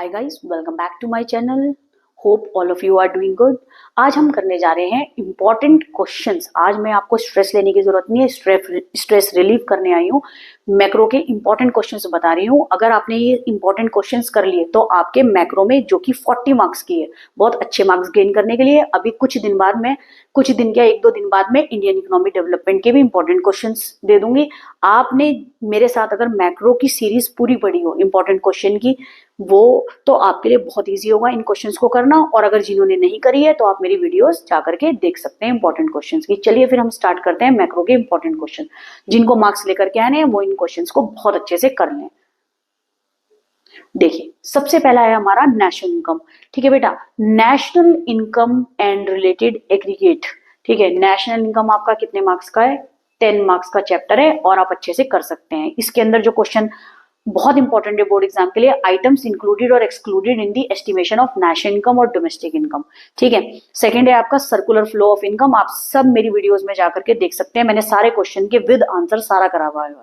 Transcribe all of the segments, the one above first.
Hi guys, welcome back to my channel. Hope all of you are doing good. आज हम करने जा रहे हैं इंपॉर्टेंट क्वेश्चंस। आज मैं आपको स्ट्रेस लेने की जरूरत नहीं है, स्ट्रेस रिलीव करने आई हूँ। मैक्रो के इंपॉर्टेंट क्वेश्चंस बता रही हूँ। अगर आपने ये इंपॉर्टेंट क्वेश्चंस कर लिए तो आपके मैक्रो में, जो कि 40 मार्क्स की है, बहुत अच्छे मार्क्स गेन करने के लिए अभी कुछ दिन क्या, 1-2 दिन बाद में इंडियन इकोनॉमिक डेवलपमेंट के भी इंपॉर्टेंट क्वेश्चंस दे दूंगी। आपने मेरे साथ अगर मैक्रो की सीरीज पूरी पढ़ी हो इंपॉर्टेंट क्वेश्चन की, वो तो आपके लिए बहुत इजी होगा इन क्वेश्चंस को करना। और अगर जिन्होंने नहीं करी है तो आप मेरी वीडियोस जा करके देख सकते हैं इंपॉर्टेंट क्वेश्चंस की। चलिए फिर हम स्टार्ट करते हैं मैक्रो के इंपॉर्टेंट क्वेश्चन। जिनको मार्क्स लेकर के आने हैं वो इन क्वेश्चंस को बहुत अच्छे से कर लें। देखिए, सबसे पहला है हमारा नेशनल इनकम। ठीक है बेटा, national income and related aggregate. ठीक है, नेशनल इनकम आपका कितने मार्क्स का है? 10 मार्क्स का चैप्टर है और आप अच्छे से कर सकते हैं। इसके अंदर जो क्वेश्चन बहुत इंपॉर्टेंट है बोर्ड एग्जाम के लिए, आइटम्स इंक्लूडेड और excluded in the estimation of national income और डोमेस्टिक इनकम। ठीक है, सेकंड है आपका सर्कुलर फ्लो ऑफ इनकम। आप सब मेरी वीडियोस में जाकर के देख सकते हैं, मैंने सारे क्वेश्चन के विद आंसर सारा करा हुआ है।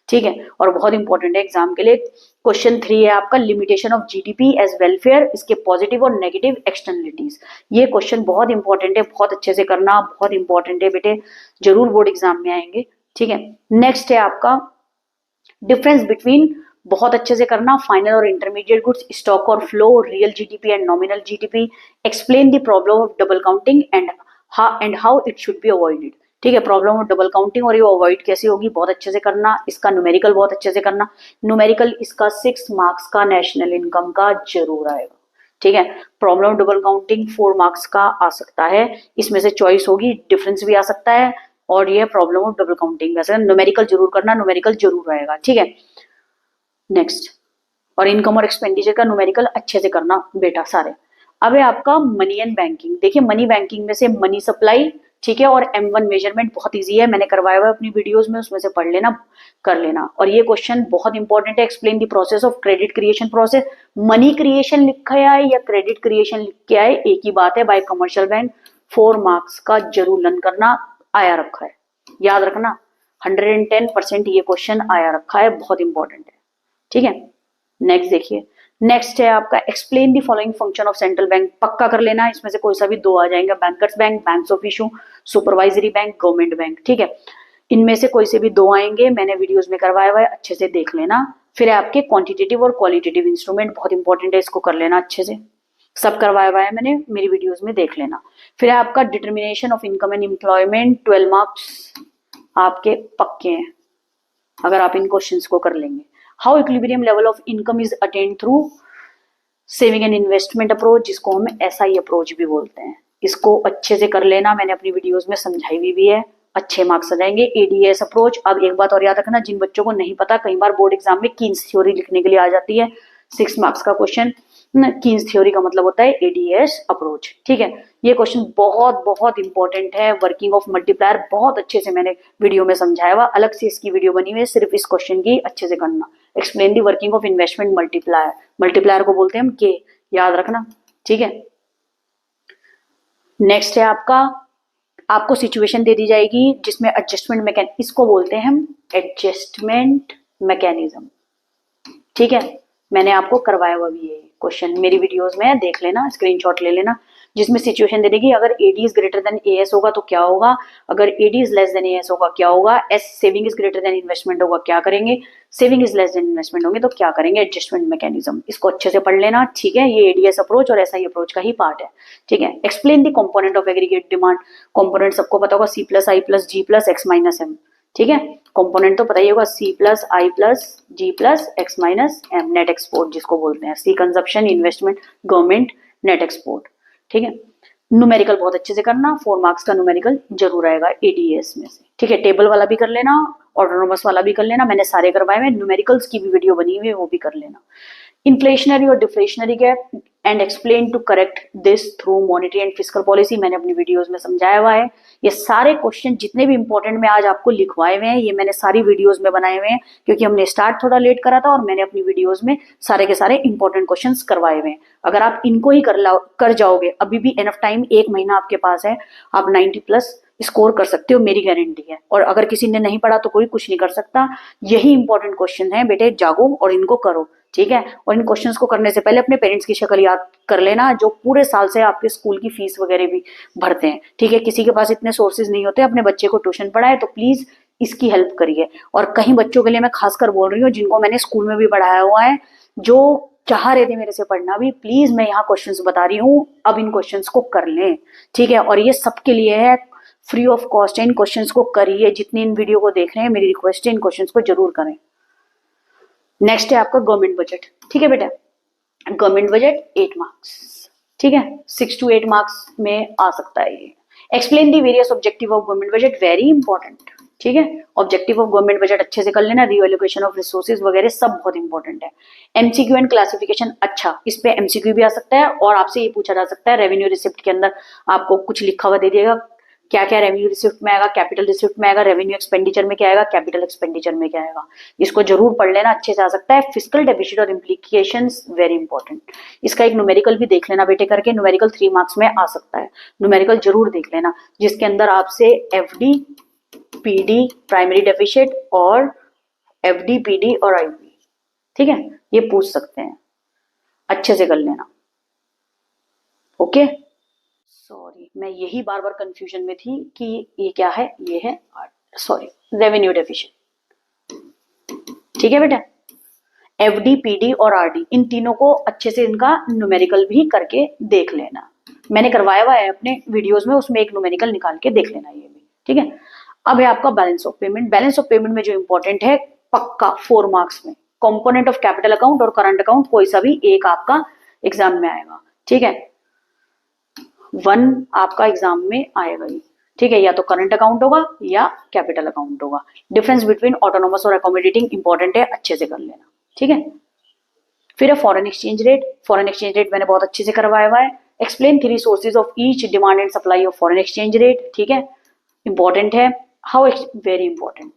ठीक है, और बहुत इंपॉर्टेंट है एग्जाम के लिए। क्वेश्चन 3 है आपका limitation of GDP as welfare, इसके पॉजिटिव और नेगेटिव एक्सटर्नलिटीज। ये क्वेश्चन बहुत इंपॉर्टेंट है, बहुत अच्छे से करना, बहुत इंपॉर्टेंट है बेटे, जरूर बोर्ड एग्जाम में आएंगे। ठीक है, नेक्स्ट है आपका डिफरेंस बिटवीन, बहुत अच्छे से करना, फाइनल और इंटरमीडिएट गुड्स, स्टॉक और flow, real GDP and nominal GDP, explain the problem of double counting and how it should be avoided. ठीक है, प्रॉब्लम ऑफ डबल काउंटिंग और ये अवॉइड कैसे होगी, बहुत अच्छे से करना। इसका न्यूमेरिकल बहुत अच्छे से करना। न्यूमेरिकल इसका 6 मार्क्स का नेशनल इनकम का जरूर आएगा। ठीक है, problem of double counting 4 marks का आ सकता है, इसमें से चॉइस होगी, डिफरेंस भी आ सकता है। और ये प्रॉब्लम ऑफ डबल काउंटिंग वैसे न्यूमेरिकल जरूर करना, न्यूमेरिकल जरूर आएगा। ठीक है, नेक्स्ट, और इनकम और एक्सपेंडिचर का न्यूमेरिकल अच्छे से करना बेटा सारे। अब है आपका मनी एंड बैंकिंग। देखिए, मनी बैंकिंग में से मनी सप्लाई, ठीक है, और M1 मेजरमेंट बहुत इजी है, मैंने करवाया हुआ है अपनी वीडियोस में, उसमें से पढ़ लेना, कर लेना। और ये क्वेश्चन बहुत इंपॉर्टेंट है, explain the process of credit creation process. Money creation लिखा है या क्रेडिट क्रिएशन लिख के आए, एक ही बात है, बाय कमर्शियल बैंक। 4 मार्क्स का जरूर लर्न करना, आया रखा है, याद रखना, 110% ये क्वेश्चन आया रखा है, बहुत इंपॉर्टेंट है। ठीक है, नेक्स्ट देखिए, नेक्स्ट है आपका explain the following function of central bank. पक्का कर लेना, इसमें से कोई सा भी 2 आ जाएंगे, bankers bank, banks of issue, supervisory bank, government bank. ठीक है, इनमें से कोई से भी 2 आएंगे, मैंने वीडियोस में करवाया हुआ है, अच्छे से देख लेना। फिर है आपके क्वांटिटेटिव और क्वालिटेटिव इंस्ट्रूमेंट, बहुत इंपॉर्टेंट है, इसको कर लेना अच्छे से, सब करवाया हुआ है मैंने, मेरी वीडियोस में देख लेना। फिर है आपका determination of income and employment, 12 marks आपके पक्के हैं अगर आप इन क्वेश्चंस को कर लेंगे। How equilibrium level of income is attend through saving and investment approach, जिसको हम SI अप्रोच भी बोलते हैं, इसको अच्छे से कर लेना, मैंने अपनी वीडियोस में समझाई हुई भी है, अच्छे मार्क्स आ जाएंगे। ADS approach. अब एक बात और याद रखना, जिन बच्चों को नहीं पता, कई बार बोर्ड एग्जाम में कीन्स थ्योरी लिखने के लिए आ जाती है, 6 मार्क्स का क्वेश्चन। कीन्स थ्योरी का मतलब होता है ADS अप्रोच। ठीक है, ये क्वेश्चन बहुत बहुत इंपॉर्टेंट है। वर्किंग ऑफ मल्टीप्लायर बहुत अच्छे से मैंने वीडियो में समझाया हुआ, अलग से इसकी वीडियो बनी हुई है सिर्फ इस क्वेश्चन की, अच्छे से करना। Explain the working of investment multiplier, multiplier को बोलते हैं हम के, याद रखना। ठीक है, नेक्स्ट है आपको सिचुएशन दे दी जाएगी जिसमें एडजस्टमेंट मैकेनिज्म, इसको बोलते हैं हम एडजस्टमेंट मैकेनिज्म। ठीक है, मैंने आपको करवाया हुआ भी है क्वेश्चन, मेरी वीडियोस में देख लेना, स्क्रीनशॉट ले लेना, जिसमें सिचुएशन दे देगी, अगर AD is greater than AS होगा तो क्या होगा, अगर AD is less than AS होगा क्या होगा, saving is greater than investment होगा क्या करेंगे, saving is less than investment होंगे तो क्या करेंगे, एडजस्टमेंट मैकेनिज्म। इसको अच्छे से पढ़ लेना। ठीक है, ये ADS अप्रोच और SI अप्रोच का ही पार्ट है। ठीक है, explain the component of aggregate demand. Component सबको पता होगा, C+I+G+X-M। ठीक है, कंपोनेंट तो पता ही होगा, C+I+G+X-M, नेट एक्सपोर्ट जिसको बोलते हैं, C consumption, investment, government, net export. ठीक है, न्यूमेरिकल बहुत अच्छे से करना, 4 मार्क्स का न्यूमेरिकल जरूर आएगा ADS में से। ठीक है, टेबल वाला भी कर लेना, ऑटोनोमस वाला भी कर लेना, मैंने सारे करवाए हैं, न्यूमेरिकल्स की भी वीडियो बनी हुई है, वो भी कर लेना। इन्फ्लेशनरी और deflationary gap and explain to correct this through monetary and fiscal policy, मैंने अपनी वीडियोस में समझाया हुआ है। ये सारे क्वेश्चन जितने भी इंपॉर्टेंट मैं आज आपको लिखवाए हुए हैं, ये मैंने सारी वीडियोस में बनाए हुए हैं, क्योंकि हमने स्टार्ट थोड़ा लेट करा था और मैंने अपनी वीडियोस में सारे के सारे इंपॉर्टेंट क्वेश्चंस करवाए हुए हैं। अगर आप इनको ही कर जाओगे, अभी भी एनफ टाइम, 1 महीना आपके पास है, आप 90+ स्कोर कर सकते हो, मेरी गारंटी है। और अगर किसी ने नहीं पढ़ा तो कोई कुछ नहीं कर सकता। यही इंपॉर्टेंट क्वेश्चन है बेटे, जागो और इनको करो। ठीक है। और इन क्वेश्चंस को करने से पहले अपने पेरेंट्स की शक्ल याद कर लेना, जो पूरे साल से आपके स्कूल की फीस वगैरह भी भरते हैं, ठीक है। किसी के पास इतने सोर्सेज नहीं होते अपने बच्चे को ट्यूशन पढ़ाए, तो प्लीज इसकी हेल्प करिए। और कहीं बच्चों के लिए मैं खासकर बोल रही हूँ जिनको मैंने स्कूल में भी पढ़ाया हुआ है, जो चाह रहे थे मेरे से पढ़ना भी, प्लीज मैं यहाँ क्वेश्चंस बता रही हूँ, अब इन क्वेश्चंस को कर लें, ठीक है। और ये सबके लिए है, फ्री ऑफ कॉस्ट है, इन क्वेश्चंस को करिए। जितने इन वीडियो को देख रहे हैं, मेरी रिक्वेस्ट है इन क्वेश्चंस को जरूर करें। नेक्स्ट है आपका गवर्नमेंट बजट, ठीक है बेटा। गवर्नमेंट बजट 8 मार्क्स, ठीक है, 6 to 8 मार्क्स में आ सकता है ये। Explain the various objective of government budget, very important, ठीक है। ऑब्जेक्टिव ऑफ गवर्नमेंट बजट अच्छे से कर लेना, रीएलोकेशन ऑफ रिसोर्सेज वगैरह सब बहुत इंपॉर्टेंट है। एमसीक्यू एंड क्लासिफिकेशन, अच्छा इस पे एमसीक्यू भी आ सकता है और आपसे ये पूछा जा सकता है रेवेन्यू रिसिप्ट के अंदर आपको कुछ लिखा हुआ दे दिएगा, क्या क्या रेवेन्यू रिसिप्ट में आएगा, कैपिटल रिसिप्ट में आएगा, रेवेन्यू एक्सपेंडिचर में क्या आएगा, कैपिटल एक्सपेंडिचर में क्या आएगा। इसको जरूर पढ़ लेना, अच्छे से आ सकता है। फिस्कल डेफिसिट और इम्प्लीकेशंस, वेरी इंपॉर्टेंट। इसका एक न्यूमेरिकल भी देख लेना बेटे करके, न्यूमेरिकल 3 मार्क्स में आ सकता है, न्यूमेरिकल जरूर देख लेना, जिसके अंदर आपसे एफडी, पीडी, प्राइमरी डेफिसिट और एफडी, पीडी और आईपी, ठीक है, ये पूछ सकते हैं, अच्छे से कर लेना, ओके। सॉरी, मैं यही बार बार कंफ्यूजन में थी कि ये क्या है, ये है सॉरी रेवेन्यू डेफिसिट, ठीक है बेटा। एफडी, पीडी और आरडी, इन तीनों को अच्छे से इनका न्यूमेरिकल भी करके देख लेना, मैंने करवाया हुआ है अपने वीडियोस में, उसमें एक न्यूमेरिकल निकाल के देख लेना ये भी, ठीक है। अब है आपका balance of payment. Balance of payment में जो इंपॉर्टेंट है पक्का 4 मार्क्स में, कंपोनेंट ऑफ कैपिटल अकाउंट और करंट अकाउंट कोई सा भी एक आपका एग्जाम में आएगा, ठीक है। 1 आपका एग्जाम में आएगा ही, ठीक है, या तो करंट अकाउंट होगा या कैपिटल अकाउंट होगा। डिफरेंस बिटवीन ऑटोनोमस और अकोमोडेटिंग इंपॉर्टेंट है, अच्छे से कर लेना, ठीक है। फिर है foreign exchange rate. Foreign exchange rate मैंने बहुत अच्छे से करवाया हुआ है। Explain 3 sources of each demand and supply of foreign exchange rate, ठीक है, इंपॉर्टेंट है। Very important,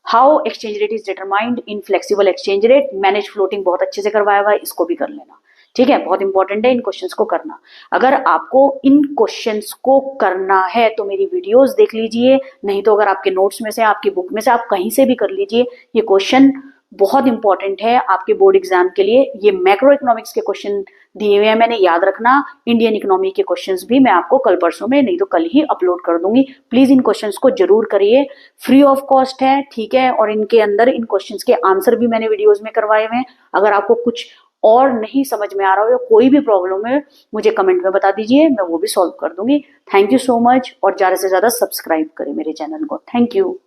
how exchange rate is determined in flexible exchange rate. Manage floating बहुत अच्छे से करवाया हुआ है, इसको भी कर लेना, ठीक है, बहुत इंपॉर्टेंट है इन क्वेश्चंस को करना। अगर आपको इन क्वेश्चंस को करना है तो मेरी वीडियोस देख लीजिए, नहीं तो अगर आपके नोट्स में से, आपकी बुक में से, आप कहीं से भी कर लीजिए। ये क्वेश्चन बहुत इंपॉर्टेंट है आपके बोर्ड एग्जाम के लिए। ये मैक्रो इकोनॉमिक्स के क्वेश्चन दिए हुए हैं, मैंने याद रखना। इंडियन इकोनॉमी के क्वेश्चंस भी मैं आपको कल परसों में, नहीं तो कल ही अपलोड कर दूंगी। प्लीज इन क्वेश्चंस को जरूर करिए, फ्री ऑफ कॉस्ट है, ठीक है। और इनके अंदर इन क्वेश्चंस के आंसर भी मैंने वीडियोस में करवाए हुए हैं। अगर आपको कुछ और नहीं समझ में आ रहा हो या कोई भी प्रॉब्लम है, मुझे कमेंट में बता दीजिए, मैं वो भी सॉल्व कर दूंगी। थैंक यू सो मच, और ज्यादा से ज्यादा सब्सक्राइब करें मेरे चैनल को। Thank you.